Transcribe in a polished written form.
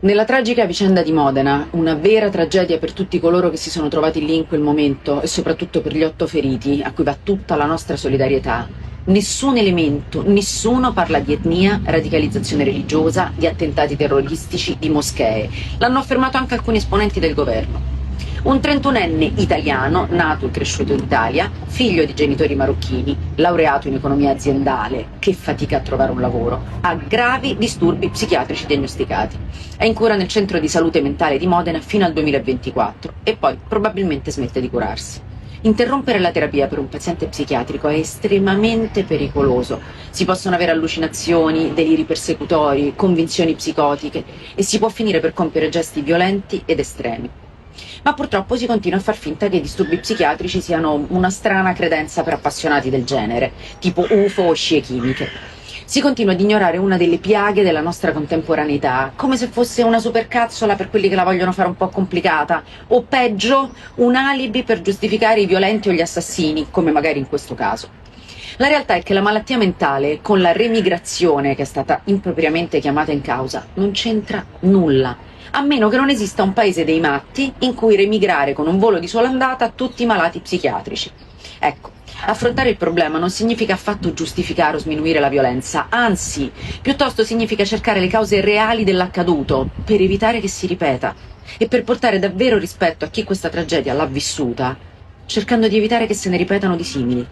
Nella tragica vicenda di Modena, una vera tragedia per tutti coloro che si sono trovati lì in quel momento e soprattutto per gli 8 feriti, a cui va tutta la nostra solidarietà, nessun elemento, nessuno parla di etnia, radicalizzazione religiosa, di attentati terroristici, di moschee. L'hanno affermato anche alcuni esponenti del governo. Un 31enne italiano, nato e cresciuto in Italia, figlio di genitori marocchini, laureato in economia aziendale, che fatica a trovare un lavoro, ha gravi disturbi psichiatrici diagnosticati. È in cura nel centro di salute mentale di Modena fino al 2024 e poi probabilmente smette di curarsi. Interrompere la terapia per un paziente psichiatrico è estremamente pericoloso. Si possono avere allucinazioni, deliri persecutori, convinzioni psicotiche e si può finire per compiere gesti violenti ed estremi. Ma purtroppo si continua a far finta che i disturbi psichiatrici siano una strana credenza per appassionati del genere, tipo UFO o scie chimiche. Si continua ad ignorare una delle piaghe della nostra contemporaneità, come se fosse una supercazzola per quelli che la vogliono fare un po' complicata, o peggio, un alibi per giustificare i violenti o gli assassini, come magari in questo caso. La realtà è che la malattia mentale, con la remigrazione che è stata impropriamente chiamata in causa, non c'entra nulla, a meno che non esista un paese dei matti in cui remigrare con un volo di sola andata tutti i malati psichiatrici. Ecco, affrontare il problema non significa affatto giustificare o sminuire la violenza, anzi, piuttosto significa cercare le cause reali dell'accaduto per evitare che si ripeta e per portare davvero rispetto a chi questa tragedia l'ha vissuta, cercando di evitare che se ne ripetano di simili.